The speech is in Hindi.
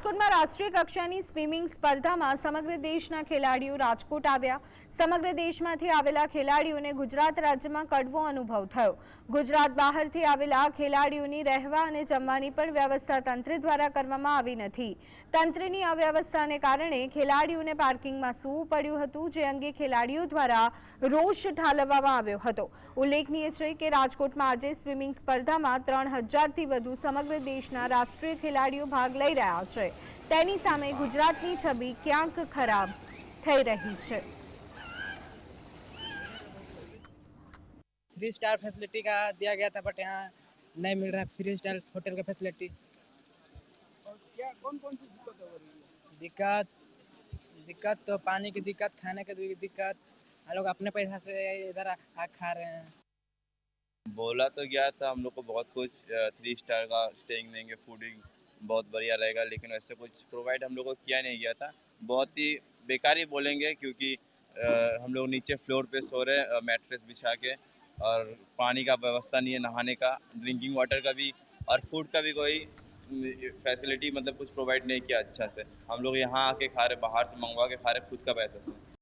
રાજકોટમાં રાષ્ટ્રીય કક્ષાની સ્વિમિંગ સ્પર્ધામાં સમગ્ર દેશના ખેલાડીઓ રાજકોટ આવ્યા। સમગ્ર દેશમાંથી આવેલા ખેલાડીઓને ગુજરાત રાજ્યમાં કડવો અનુભવ થયો। ગુજરાત બહારથી આવેલા ખેલાડીઓની રહેવા અને જમવાની પણ વ્યવસ્થા તંત્ર દ્વારા કરવામાં આવી નથી। તંત્રની અવ્યવસ્થાને કારણે ખેલાડીઓને પાર્કિંગમાં સૂવું પડ્યું હતું, જે અંગે ખેલાડીઓ દ્વારા રોષ ઠાલવવામાં આવ્યો હતો। ઉલ્લેખનીય છે કે રાજકોટમાં આજે સ્વિમિંગ સ્પર્ધામાં 3000થી વધુ સમગ્ર દેશના રાષ્ટ્રીય ખેલાડીઓ ભાગ લઈ રહ્યા છે। તેની સામે ગુજરાતની છબી ક્યાંક ખરાબ થઈ રહી છે। 3 स्टार फैसिलिटी का दिया गया था, बट यहाँ नहीं मिल रहा है 3 स्टार होटल का फैसिलिटी। और क्या कौन कौन सी दिक्कतें हो रही है? दिक्कत तो पानी की दिक्कत, खाने की दिक्कत। हम लोग अपने पैसा से इधर आ खा रहे हैं। बोला तो गया था हम लोग को बहुत कुछ 3 स्टार का स्टेइंग देंगे, फूडिंग बहुत बढ़िया रहेगा, लेकिन वैसे कुछ प्रोवाइड हम लोग को किया नहीं गया था। बहुत ही बेकार ही बोलेंगे, क्योंकि हम लोग नीचे फ्लोर पे सो रहे मैट्रेस बिछा के, और पानी का व्यवस्था नहीं है, नहाने का, ड्रिंकिंग वाटर का भी, और फूड का भी कोई फैसिलिटी मतलब कुछ प्रोवाइड नहीं किया अच्छा से। हम लोग यहाँ आके खा रहे, बाहर से मंगवा के खा रहे खुद का पैसा से।